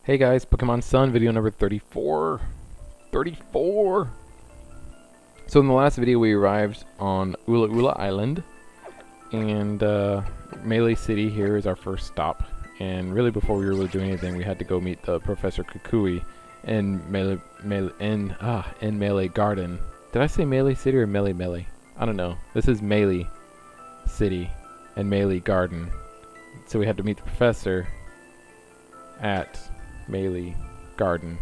Hey guys, Pokemon Sun video number 34. 34! So in the last video we arrived on Ula'ula Island, and Melee City here is our first stop. And really before we were able to do anything, we had to go meet the Professor Kukui in Melee Garden. Did I say Melee City or Melee? I don't know. This is Melee City and Melee Garden. So we had to meet the professor at Melee Garden.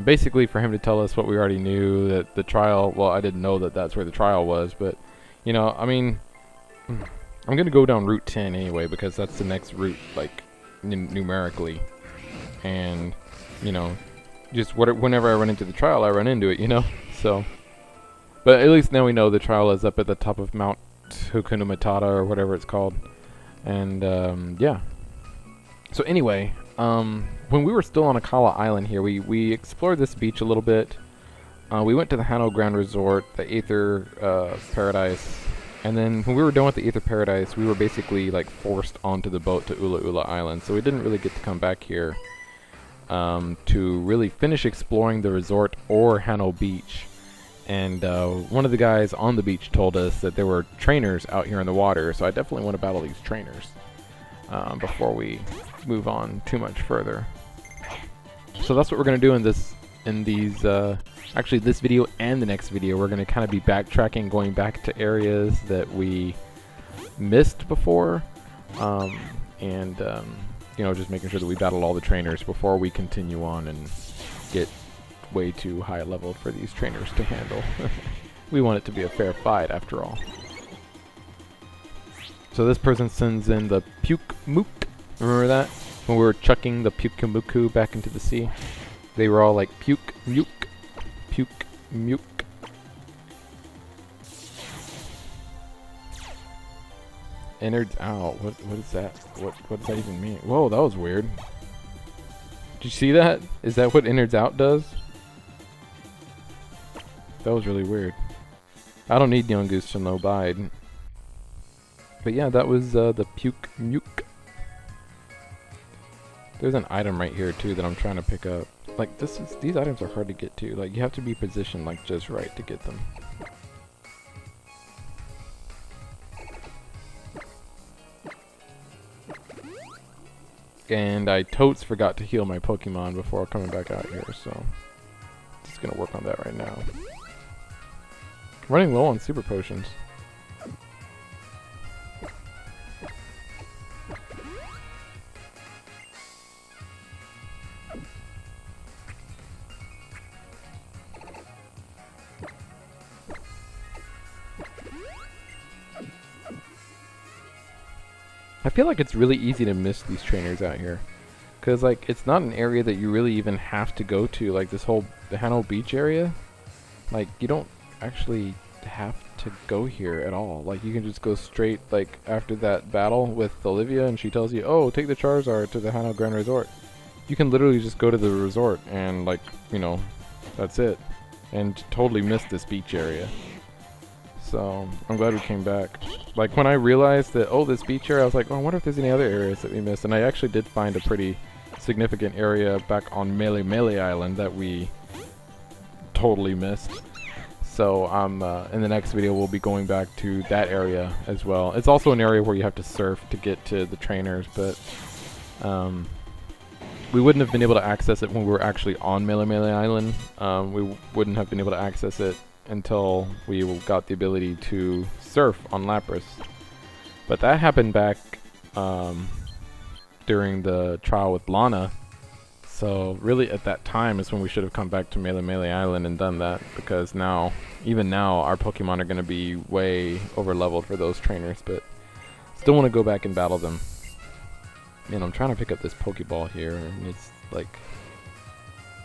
Basically for him to tell us what we already knew, that the trial, well, I didn't know that that's where the trial was, but, you know, I mean, I'm gonna go down Route 10 anyway, because that's the next route, like, numerically, and, you know, just whenever I run into the trial, I run into it, you know, so, but at least now we know the trial is up at the top of Mount Hakuna Matata, or whatever it's called, and, yeah. So anyway, when we were still on Akala Island here, we explored this beach a little bit. We went to the Hano Grand Resort, the Aether Paradise, and then when we were done with the Aether Paradise, we were basically like forced onto the boat to Ula'ula Island, so we didn't really get to come back here to really finish exploring the resort or Hano Beach. And one of the guys on the beach told us that there were trainers out here in the water, so I definitely want to battle these trainers before we move on too much further. So that's what we're going to do in these actually this video and the next video. We're going to kind of be backtracking, going back to areas that we missed before, and you know, just making sure that we battle all the trainers before we continue on and get way too high level for these trainers to handle. We want it to be a fair fight after all. So this person sends in the Puke Mook. Remember that? When we were chucking the Puke-Muku back into the sea? They were all like, Puke, Muke, Puke, Muke. Innards out. What is that? What does that even mean? Whoa, that was weird. Did you see that? Is that what innards out does? That was really weird. I don't need Young Goose to no bide. But yeah, that was the Puke Muke. There's an item right here too that I'm trying to pick up. Like these items are hard to get to. Like you have to be positioned like just right to get them. And I totes forgot to heal my Pokemon before coming back out here, so just gonna work on that right now. Running low on super potions. I feel like it's really easy to miss these trainers out here, because like it's not an area that you really even have to go to. Like this whole the Hano Beach area, like you don't actually have to go here at all. Like you can just go straight, like after that battle with Olivia and she tells you, oh, take the Charizard to the Hano Grand Resort. You can literally just go to the resort and, like, you know, that's it, and totally miss this beach area. So I'm glad we came back. Like when I realized that, oh, this beach area, I was like, oh, I wonder if there's any other areas that we missed. And I actually did find a pretty significant area back on Melee Island that we totally missed. So in the next video we'll be going back to that area as well. It's also an area where you have to surf to get to the trainers, but we wouldn't have been able to access it when we were actually on Melee Island. We wouldn't have been able to access it until we got the ability to surf on Lapras. But that happened back during the trial with Lana. So really at that time is when we should have come back to Melee Island and done that, because now, even now, our Pokemon are going to be way over leveled for those trainers, but still want to go back and battle them. Man, I'm trying to pick up this Pokeball here, and it's like,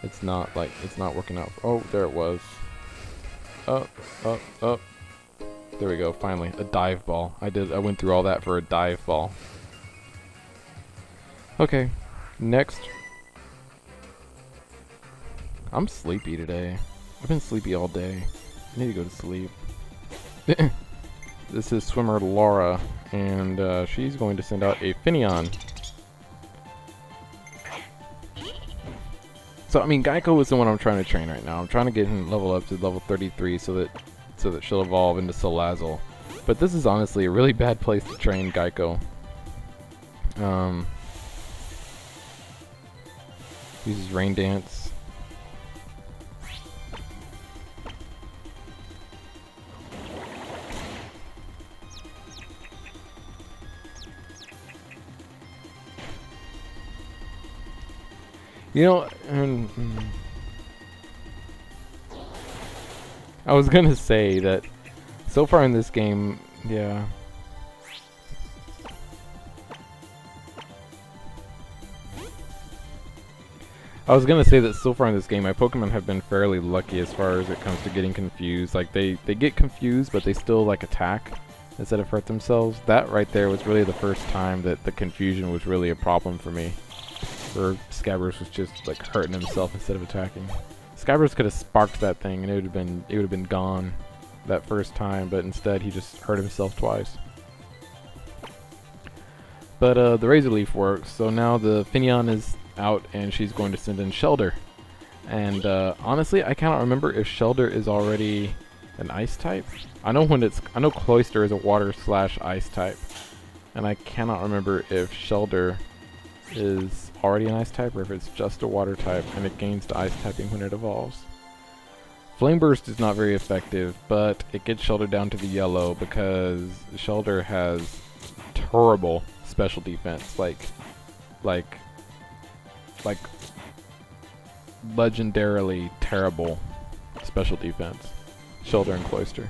it's not working out. Oh, there it was. Up. There we go, finally. A dive ball. I went through all that for a dive ball. Okay, next. I'm sleepy today. I've been sleepy all day. I need to go to sleep. This is swimmer Laura, and she's going to send out a Finneon. So I mean, Geico is the one I'm trying to train right now. I'm trying to get him level up to level 33 so that she'll evolve into Salazzle. But this is honestly a really bad place to train Geico. Uses Rain Dance. You know, I was gonna say that so far in this game, yeah. I was gonna say that so far in this game, my Pokemon have been fairly lucky as far as it comes to getting confused. Like they get confused, but they still like attack instead of hurt themselves. That right there was really the first time that the confusion was really a problem for me. Where Scabbers was just like hurting himself instead of attacking. Scabbers could have sparked that thing and it would have been gone that first time, but instead he just hurt himself twice. But the Razor Leaf works, so now the Finneon is out and she's going to send in Shelder. And honestly, I cannot remember if Shelder is already an ice type. I know Cloyster is a water/ice type, and I cannot remember if Shelder is already an ice type or if it's just a water type and it gains the ice typing when it evolves. Flame Burst is not very effective, but it gets Shelder down to the yellow because Shelder has terrible special defense, like legendarily terrible special defense. Shelder and Cloyster.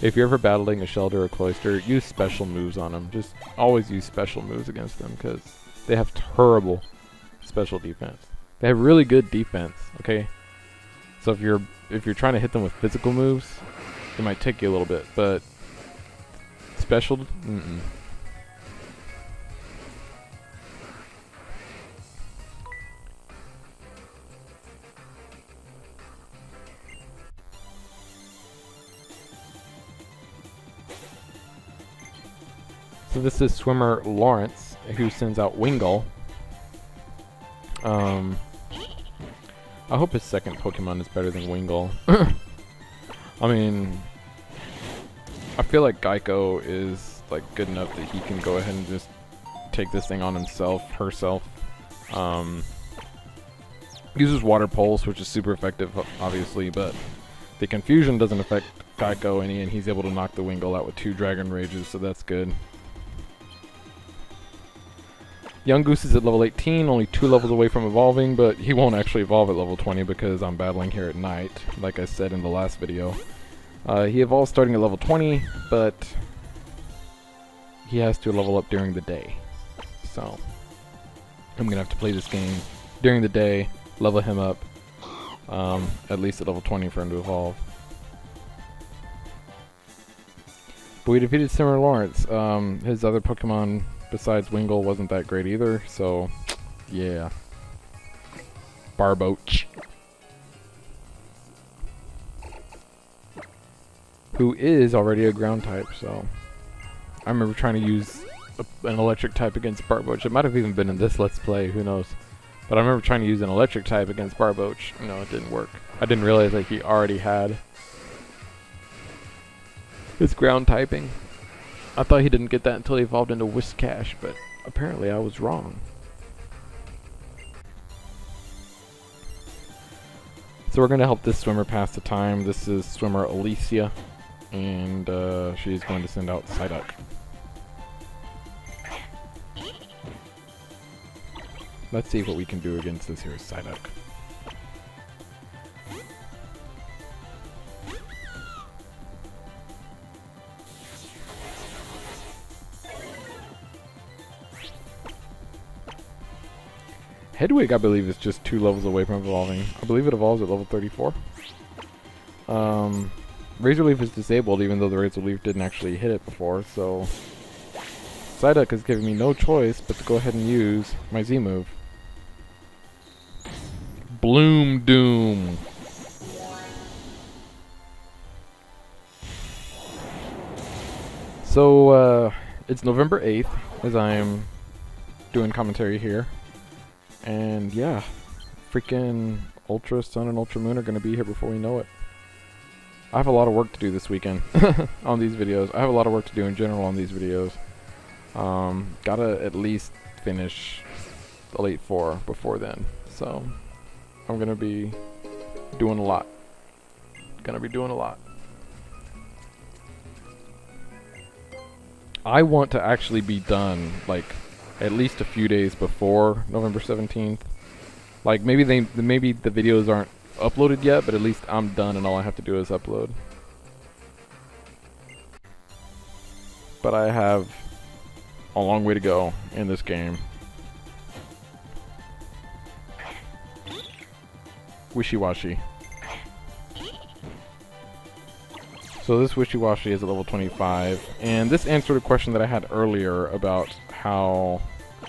If you're ever battling a Shelder or Cloyster, use special moves on them. Just always use special moves against them because they have terrible special defense. They have really good defense, okay? So if you're trying to hit them with physical moves, it might take you a little bit, but special, So this is swimmer Lawrence, who sends out Wingull. I hope his second Pokemon is better than Wingull. I mean, I feel like Geico is like good enough that he can go ahead and just take this thing on herself. Uses Water Pulse, which is super effective, obviously, but the confusion doesn't affect Geico any, and he's able to knock the Wingull out with 2 Dragon Rages, so that's good. Young Goose is at level 18, only 2 levels away from evolving, but he won't actually evolve at level 20 because I'm battling here at night, like I said in the last video. He evolves starting at level 20, but he has to level up during the day. So, I'm going to have to play this game during the day, level him up, at least at level 20 for him to evolve. But we defeated Swimmer Lawrence. His other Pokemon besides Wingull wasn't that great either, so yeah. Barboach, who is already a ground type, so I remember trying to use an electric type against Barboach. It might have even been in this Let's Play, who knows. But I remember trying to use an electric type against Barboach. No, it didn't work. I didn't realize that he already had his ground typing. I thought he didn't get that until he evolved into Whiscash, but apparently I was wrong. So we're going to help this swimmer pass the time. This is swimmer Alicia, and she's going to send out Psyduck. Let's see what we can do against this here Psyduck. Hedwig, I believe, is just 2 levels away from evolving. I believe it evolves at level 34. Razor Leaf is disabled, even though the Razor Leaf didn't actually hit it before, so Psyduck is giving me no choice but to go ahead and use my Z move. Bloom Doom. So, it's November 8th, as I'm doing commentary here. And yeah, freaking Ultra Sun and Ultra Moon are going to be here before we know it. I have a lot of work to do this weekend on these videos. I have a lot of work to do in general on these videos. Gotta at least finish Elite 4 before then. So, I'm going to be doing a lot. I want to actually be done, like, at least a few days before November 17th. Like, maybe the videos aren't uploaded yet, but at least I'm done and all I have to do is upload. But I have a long way to go in this game. Wishy-washy. So this Wishy-washy is at level 25, and this answered a question that I had earlier about how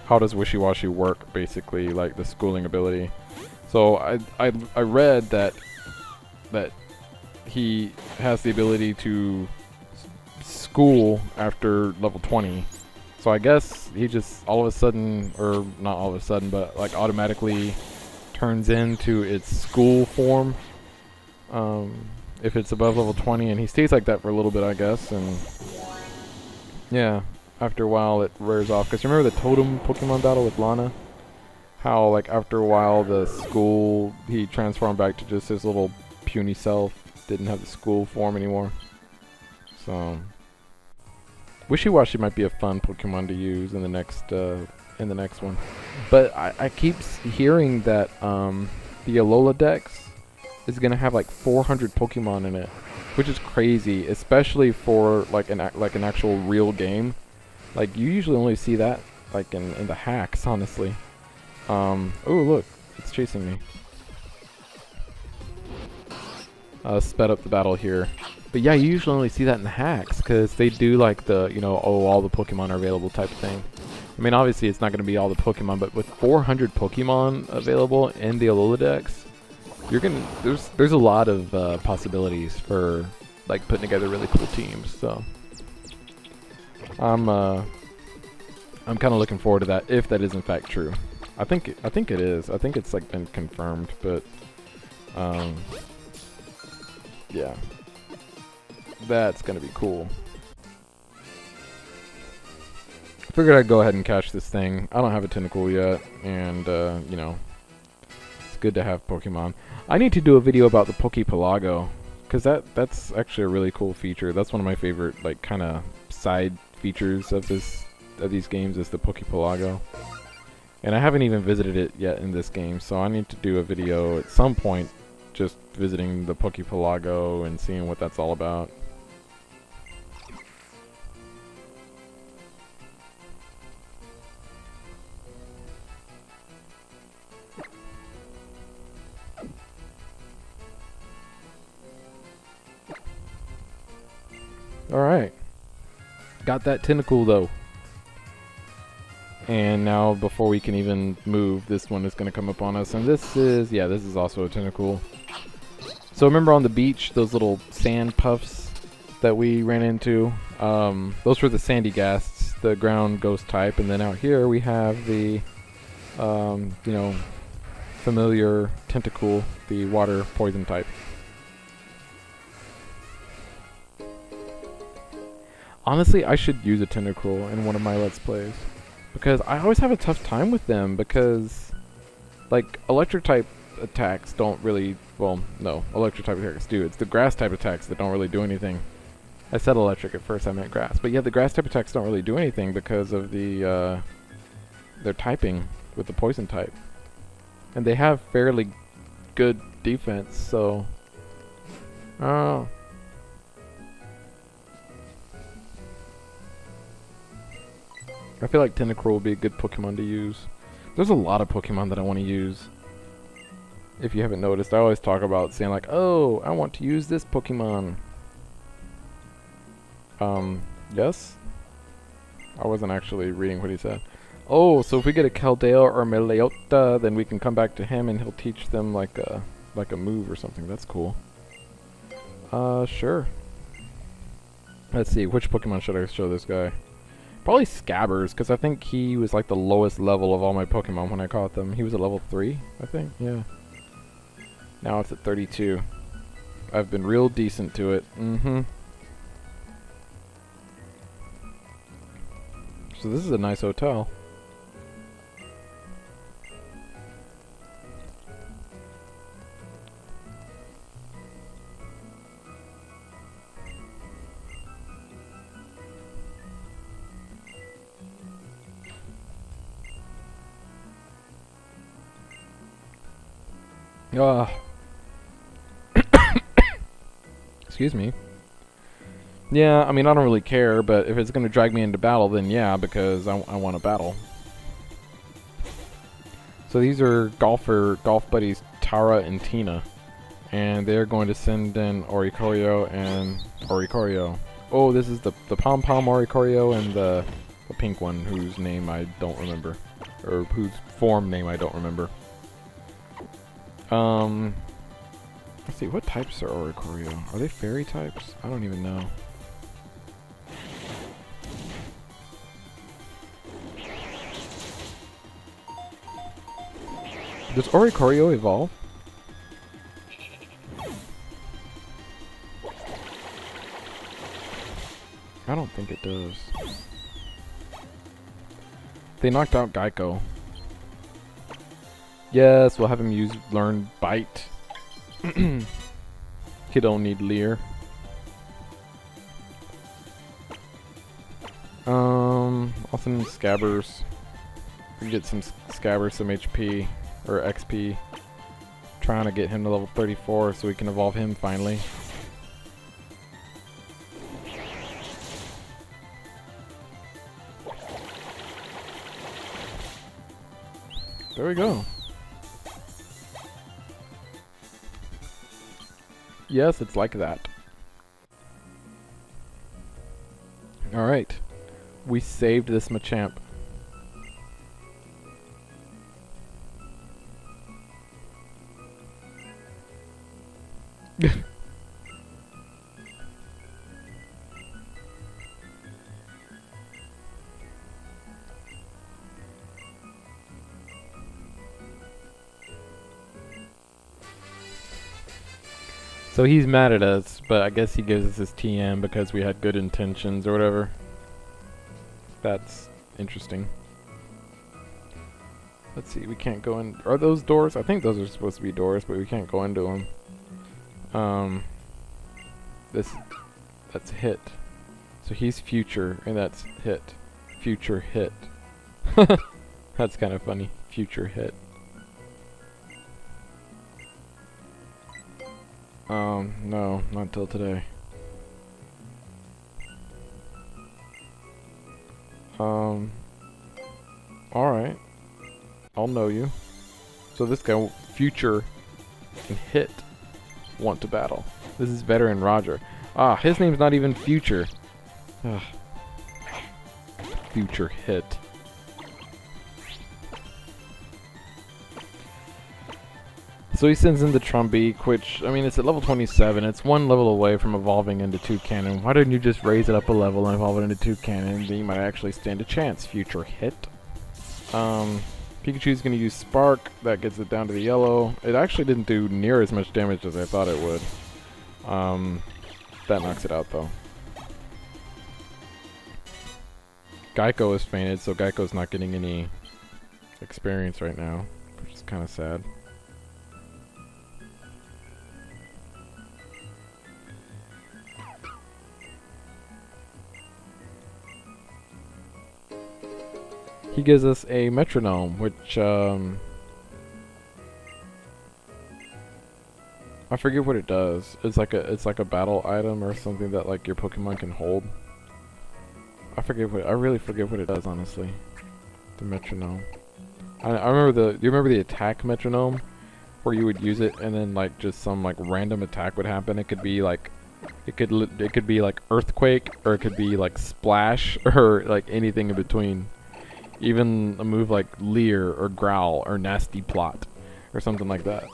does Wishy-washy work, basically, like the schooling ability. So I read that he has the ability to school after level 20. So I guess he just all of a sudden, or not all of a sudden, but like automatically turns into its school form. If it's above level 20, and he stays like that for a little bit, I guess, and yeah, after a while it wears off. Because remember the totem Pokemon battle with Lana? How, like, after a while the school, he transformed back to just his little puny self, didn't have the school form anymore. So, Wishy-washy might be a fun Pokemon to use in the next one. But I keep hearing that the Alola Dex is gonna have like 400 Pokemon in it, which is crazy, especially for like an actual real game. Like, you usually only see that like in the hacks, honestly. Oh look, it's chasing me. Sped up the battle here, but yeah, you usually only see that in the hacks because they do like the, you know, oh, all the Pokemon are available type of thing. I mean, obviously it's not gonna be all the Pokemon, but with 400 Pokemon available in the Alola Dex, there's a lot of possibilities for like putting together really cool teams. So I'm kind of looking forward to that, if that is in fact true. I think it is. I think it's like been confirmed, but yeah, that's gonna be cool. I figured I'd go ahead and catch this thing. I don't have a Tentacool yet, and you know, it's good to have Pokemon. I need to do a video about the Pokepelago, because that's actually a really cool feature. That's one of my favorite, like, kind of side features of these games, is the Pokepelago. And I haven't even visited it yet in this game, so I need to do a video at some point just visiting the Pokepelago and seeing what that's all about. Alright. Got that Tentacool though. And now, before we can even move, this one is going to come up on us. And this is, yeah, this is also a Tentacool. So remember on the beach, those little sand puffs that we ran into? Those were the sandy ghasts, the ground ghost type. And then out here we have the, you know, familiar Tentacool, the water poison type. Honestly, I should use a Tentacool in one of my Let's Plays, because I always have a tough time with them, because, like, electric type attacks don't really, well, no, electric type attacks do. It's the grass type attacks that don't really do anything. I said electric at first, I meant grass. But yeah, the grass type attacks don't really do anything because of the, their typing with the poison type. And they have fairly good defense, so, oh. I feel like Tentacruel would be a good Pokemon to use. There's a lot of Pokemon that I want to use. If you haven't noticed, I always talk about saying like, oh, I want to use this Pokemon. Yes? I wasn't actually reading what he said. Oh, so if we get a Keldeo or Meleota, then we can come back to him and he'll teach them like a move or something. That's cool. Sure. Let's see, which Pokemon should I show this guy? Probably Scabbers, because I think he was like the lowest level of all my Pokemon when I caught them. He was at level 3, I think, yeah. Now it's at 32. I've been real decent to it. So this is a nice hotel. Excuse me. Yeah, I mean, I don't really care, but if it's going to drag me into battle, then yeah, because I want to battle. So these are golf buddies Tara and Tina. And they're going to send in Oricorio and Oricorio. Oh, this is the pom-pom Oricorio and the pink one whose name I don't remember. Or whose form name I don't remember. Let's see, what types are Oricorio? Are they fairy types? I don't even know. Does Oricorio evolve? I don't think it does. They knocked out Geico. Yes, we'll have him learn Bite. He don't need Leer. I'll send him Scabbers. We can get some Scabbers, some HP or XP. Trying to get him to level 34 so we can evolve him finally. There we go. Yes, it's like that. Alright. We saved this Machamp. So he's mad at us, but I guess he gives us his TM because we had good intentions or whatever. That's interesting. Let's see, we can't go in. Are those doors? I think those are supposed to be doors, but we can't go into them. That's hit. So he's future, and that's hit. Future hit. That's kind of funny. Future hit. No, not till today. Alright. I'll know you. So this guy, future, and hit, want to battle. This is veteran Roger. Ah, his name's not even future. Ugh. Future hit. So he sends in the Trumbeak, which, I mean, it's at level 27. It's one level away from evolving into Toucannon. Why didn't you just raise it up a level and evolve it into Toucannon? Then you might actually stand a chance. Future hit. Pikachu's going to use Spark. That gets it down to the yellow. It actually didn't do near as much damage as I thought it would. That knocks it out, though. Geico is fainted, so Geico's not getting any experience right now, which is kind of sad. He gives us a metronome, which I forget what it does. It's like a battle item or something that like your Pokemon can hold. I really forget what it does, honestly. The metronome. I remember you remember the attack metronome, where you would use it and then like just some like random attack would happen. It could be like it could be like earthquake, or it could be like splash, or like anything in between. Even a move like Leer or Growl or Nasty Plot or something like that.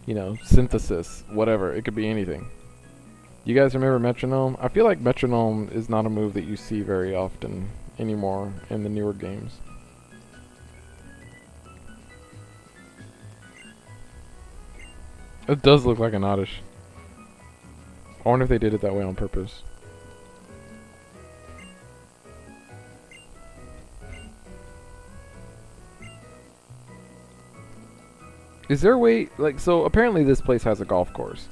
You know, Synthesis, whatever. It could be anything. You guys remember Metronome? I feel like Metronome is not a move that you see very often anymore in the newer games. It does look like an oddish. I wonder if they did it that way on purpose. Is there a way, like, so apparently this place has a golf course.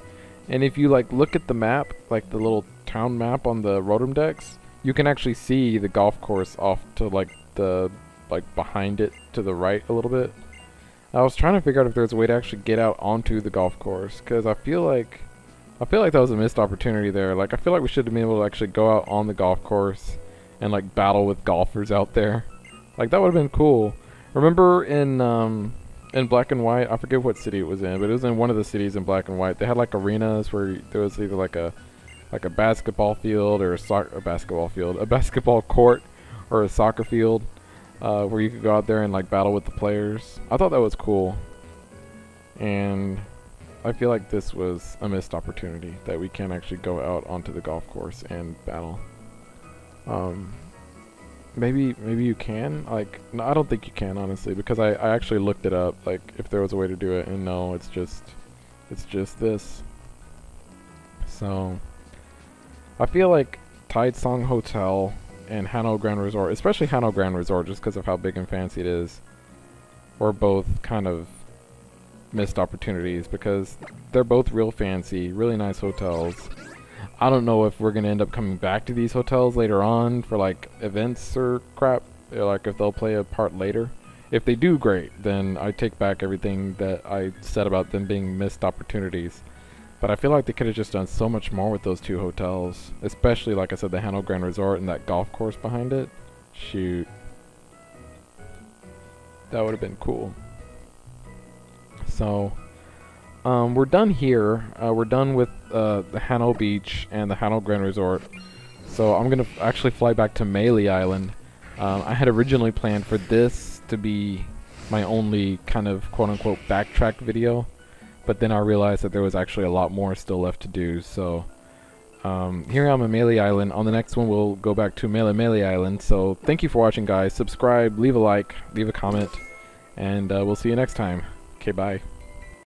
And if you, like, look at the map, like the little town map on the Rotom decks, you can actually see the golf course off to, like, the, like, behind it to the right a little bit. I was trying to figure out if there's a way to actually get out onto the golf course, because I feel like that was a missed opportunity there. Like, I feel like we should have been able to actually go out on the golf course and, like, battle with golfers out there. Like, that would have been cool. Remember in Black and White, I forget what city it was in, but it was in one of the cities in Black and White. They had like arenas where there was either like a basketball field or a basketball court or a soccer field where you could go out there and like battle with the players. I thought that was cool, and I feel like this was a missed opportunity that we can't actually go out onto the golf course and battle. Maybe you can. Like, no, I don't think you can, honestly, because I actually looked it up, like, if there was a way to do it, and no, it's just this. So, I feel like Tidesong Hotel and Hano Grand Resort, especially Hano Grand Resort, just because of how big and fancy it is, were both kind of missed opportunities, because they're both real fancy, really nice hotels. I don't know if we're going to end up coming back to these hotels later on for like events or crap, or like if they'll play a part later. If they do, great, then I take back everything that I said about them being missed opportunities. But I feel like they could have just done so much more with those two hotels, especially like I said, the Hano Grand Resort and that golf course behind it. Shoot. That would have been cool. So we're done here. We're done with the Hano Beach and the Hano Grand Resort. So I'm going to actually fly back to Melee Island. I had originally planned for this to be my only kind of quote-unquote backtrack video. But then I realized that there was actually a lot more still left to do. So here I am on Melee Island. On the next one we'll go back to Melee Island. So thank you for watching, guys. Subscribe, leave a like, leave a comment. And we'll see you next time. Okay, bye.